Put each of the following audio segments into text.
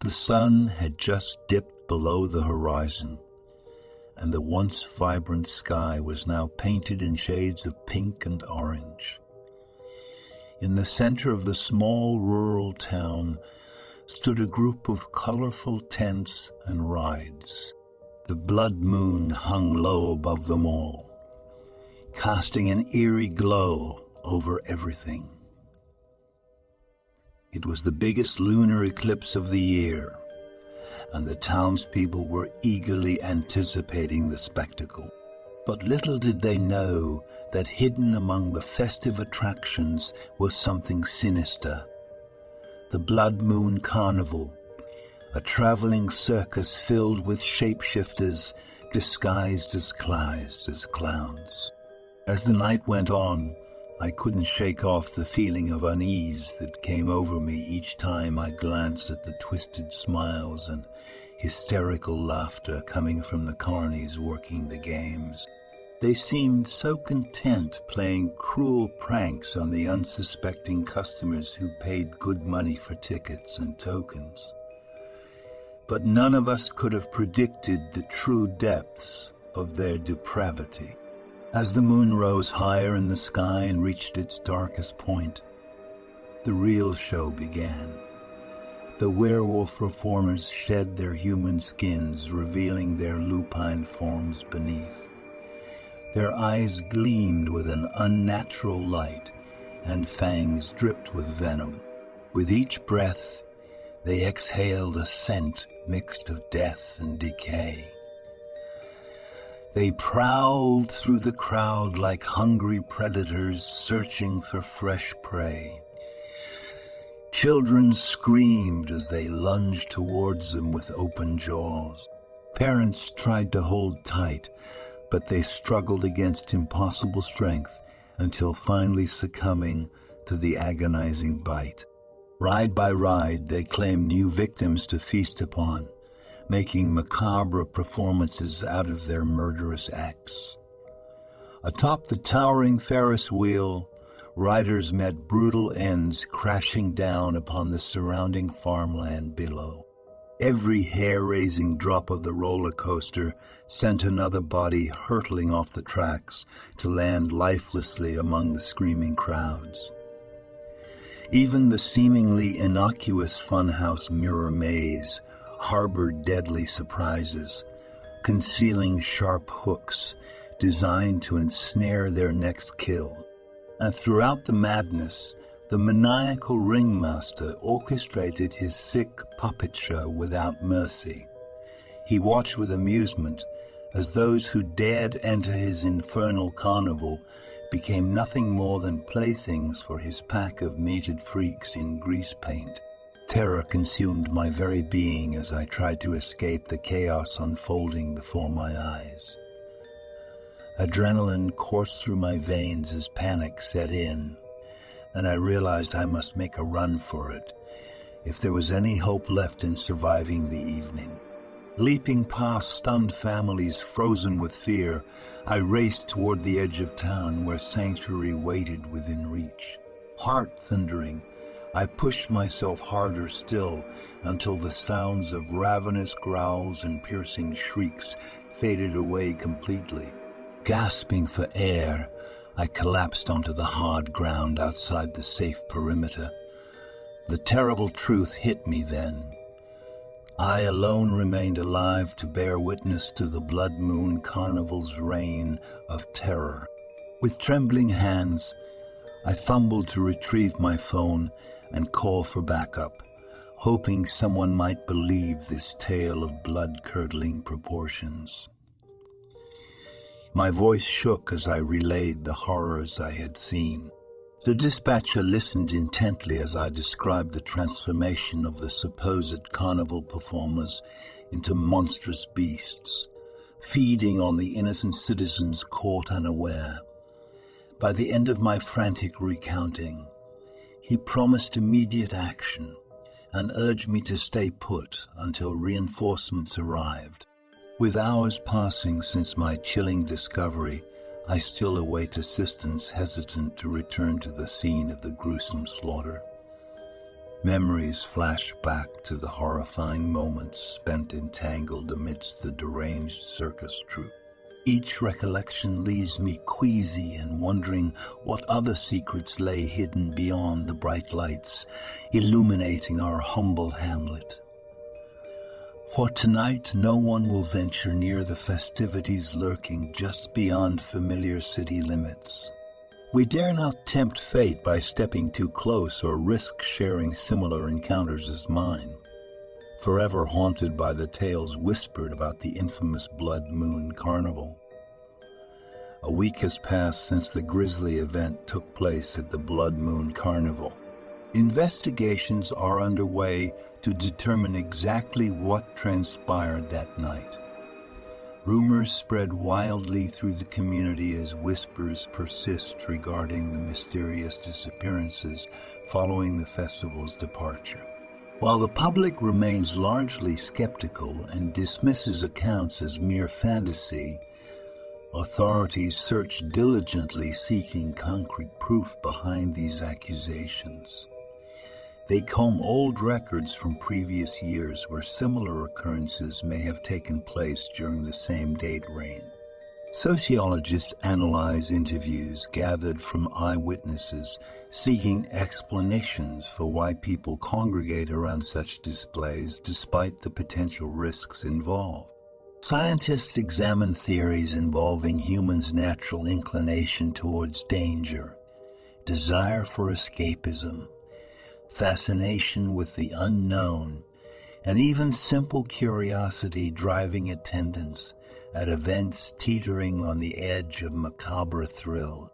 The sun had just dipped below the horizon, and the once vibrant sky was now painted in shades of pink and orange. In the center of the small rural town stood a group of colorful tents and rides. The blood moon hung low above them all, casting an eerie glow over everything. It was the biggest lunar eclipse of the year, and the townspeople were eagerly anticipating the spectacle. But little did they know that hidden among the festive attractions was something sinister. The Blood Moon Carnival, a traveling circus filled with shapeshifters disguised as clowns. As the night went on, I couldn't shake off the feeling of unease that came over me each time I glanced at the twisted smiles and hysterical laughter coming from the carnies working the games. They seemed so content playing cruel pranks on the unsuspecting customers who paid good money for tickets and tokens. But none of us could have predicted the true depths of their depravity. As the moon rose higher in the sky and reached its darkest point, the real show began. The werewolf performers shed their human skins, revealing their lupine forms beneath. Their eyes gleamed with an unnatural light, and fangs dripped with venom. With each breath, they exhaled a scent mixed of death and decay. They prowled through the crowd like hungry predators searching for fresh prey. Children screamed as they lunged towards them with open jaws. Parents tried to hold tight, but they struggled against impossible strength until finally succumbing to the agonizing bite. Ride by ride, they claimed new victims to feast upon, making macabre performances out of their murderous acts. Atop the towering Ferris wheel, riders met brutal ends crashing down upon the surrounding farmland below. Every hair-raising drop of the roller coaster sent another body hurtling off the tracks to land lifelessly among the screaming crowds. Even the seemingly innocuous funhouse mirror maze harbored deadly surprises, concealing sharp hooks designed to ensnare their next kill. And throughout the madness, the maniacal ringmaster orchestrated his sick puppet show without mercy. He watched with amusement as those who dared enter his infernal carnival became nothing more than playthings for his pack of mated freaks in grease paint. Terror consumed my very being as I tried to escape the chaos unfolding before my eyes. Adrenaline coursed through my veins as panic set in, and I realized I must make a run for it if there was any hope left in surviving the evening. Leaping past stunned families frozen with fear, I raced toward the edge of town where sanctuary waited within reach. Heart thundering, I pushed myself harder still until the sounds of ravenous growls and piercing shrieks faded away completely. Gasping for air, I collapsed onto the hard ground outside the safe perimeter. The terrible truth hit me then. I alone remained alive to bear witness to the Blood Moon Carnival's reign of terror. With trembling hands, I fumbled to retrieve my phone and call for backup, hoping someone might believe this tale of blood-curdling proportions. My voice shook as I relayed the horrors I had seen. The dispatcher listened intently as I described the transformation of the supposed carnival performers into monstrous beasts, feeding on the innocent citizens caught unaware. By the end of my frantic recounting, he promised immediate action and urged me to stay put until reinforcements arrived. With hours passing since my chilling discovery, I still await assistance, hesitant to return to the scene of the gruesome slaughter. Memories flash back to the horrifying moments spent entangled amidst the deranged circus troupe. Each recollection leaves me queasy and wondering what other secrets lay hidden beyond the bright lights, illuminating our humble hamlet. For tonight, no one will venture near the festivities lurking just beyond familiar city limits. We dare not tempt fate by stepping too close or risk sharing similar encounters as mine. Forever haunted by the tales whispered about the infamous Blood Moon Carnival. A week has passed since the grisly event took place at the Blood Moon Carnival. Investigations are underway to determine exactly what transpired that night. Rumors spread wildly through the community as whispers persist regarding the mysterious disappearances following the festival's departure. While the public remains largely skeptical and dismisses accounts as mere fantasy, authorities search diligently seeking concrete proof behind these accusations. They comb old records from previous years where similar occurrences may have taken place during the same date range. Sociologists analyze interviews gathered from eyewitnesses, seeking explanations for why people congregate around such displays despite the potential risks involved. Scientists examine theories involving humans' natural inclination towards danger, desire for escapism, fascination with the unknown, and even simple curiosity driving attendance at events teetering on the edge of macabre thrill.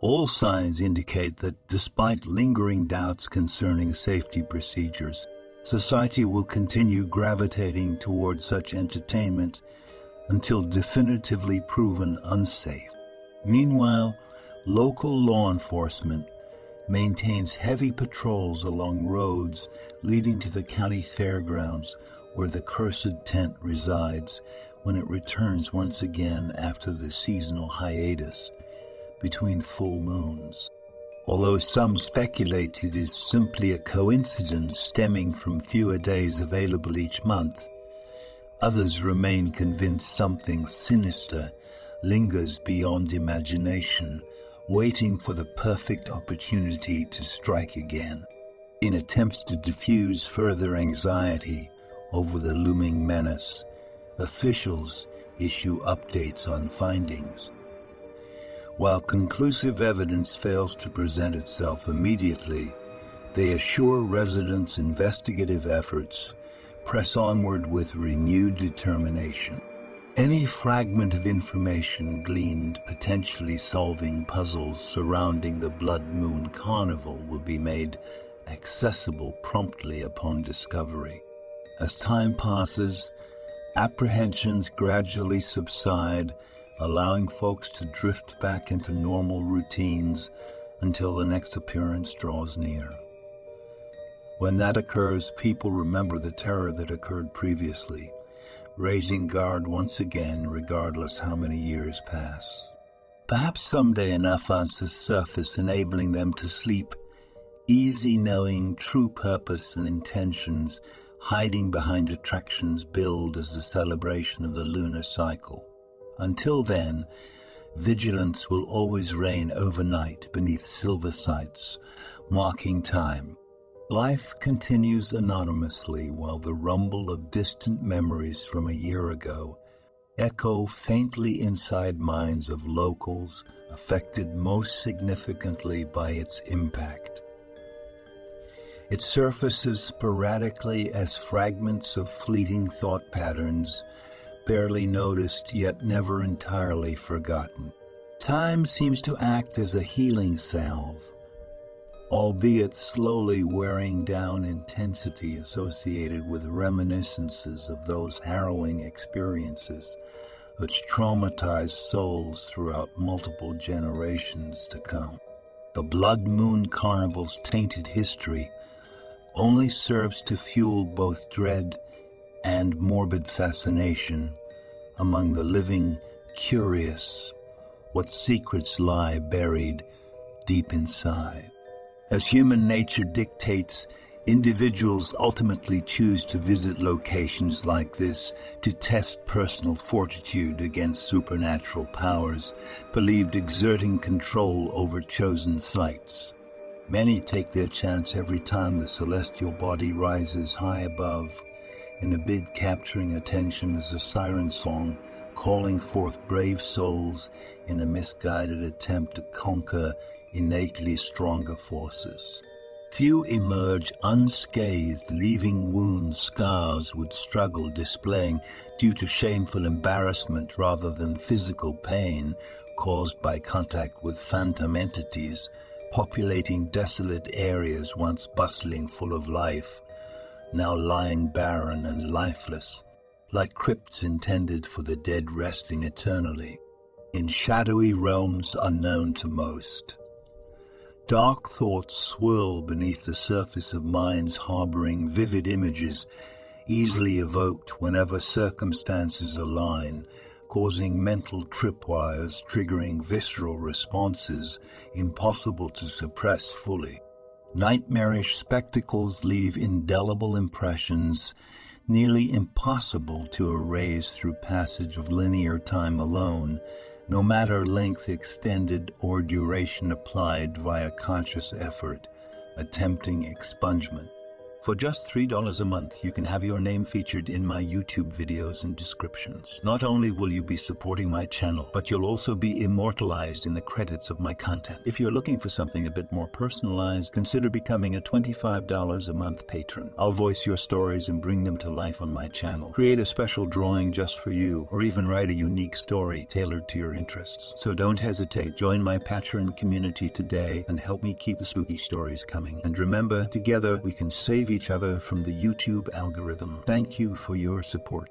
All signs indicate that despite lingering doubts concerning safety procedures, society will continue gravitating towards such entertainment until definitively proven unsafe. Meanwhile, local law enforcement maintains heavy patrols along roads leading to the county fairgrounds where the cursed tent resides when it returns once again after the seasonal hiatus between full moons. Although some speculate it is simply a coincidence stemming from fewer days available each month, others remain convinced something sinister lingers beyond imagination, waiting for the perfect opportunity to strike again. In attempts to diffuse further anxiety over the looming menace, officials issue updates on findings. While conclusive evidence fails to present itself immediately, they assure residents investigative efforts press onward with renewed determination. Any fragment of information gleaned potentially solving puzzles surrounding the Blood Moon Carnival will be made accessible promptly upon discovery. As time passes, apprehensions gradually subside, allowing folks to drift back into normal routines until the next appearance draws near. When that occurs, people remember the terror that occurred previously, raising guard once again regardless how many years pass. Perhaps someday enough answers surface, enabling them to sleep easy, knowing true purpose and intentions hiding behind attractions billed as the celebration of the lunar cycle. Until then, vigilance will always reign overnight beneath silver sights, marking time. Life continues anonymously while the rumble of distant memories from a year ago echo faintly inside minds of locals affected most significantly by its impact. It surfaces sporadically as fragments of fleeting thought patterns, barely noticed yet never entirely forgotten. Time seems to act as a healing salve, albeit slowly wearing down intensity associated with reminiscences of those harrowing experiences which traumatized souls throughout multiple generations to come. The Blood Moon Carnival's tainted history only serves to fuel both dread and morbid fascination among the living curious what secrets lie buried deep inside. As human nature dictates, Individuals ultimately choose to visit locations like this to test personal fortitude against supernatural powers believed exerting control over chosen sites. Many take their chance every time the celestial body rises high above, in a bid capturing attention as a siren song calling forth brave souls in a misguided attempt to conquer innately stronger forces. Few emerge unscathed, leaving wounds, scars would struggle displaying due to shameful embarrassment rather than physical pain caused by contact with phantom entities populating desolate areas once bustling full of life, now lying barren and lifeless, like crypts intended for the dead resting eternally, in shadowy realms unknown to most. Dark thoughts swirl beneath the surface of minds harboring vivid images easily evoked whenever circumstances align, causing mental tripwires, triggering visceral responses impossible to suppress fully. Nightmarish spectacles leave indelible impressions nearly impossible to erase through passage of linear time alone, no matter length extended or duration applied via conscious effort, attempting expungement. For just $3 a month, you can have your name featured in my YouTube videos and descriptions. Not only will you be supporting my channel, but you'll also be immortalized in the credits of my content. If you're looking for something a bit more personalized, consider becoming a $25 a month patron. I'll voice your stories and bring them to life on my channel. Create a special drawing just for you, or even write a unique story tailored to your interests. So don't hesitate. Join my patron community today and help me keep the spooky stories coming. And remember, together we can save each other from the YouTube algorithm. Thank you for your support.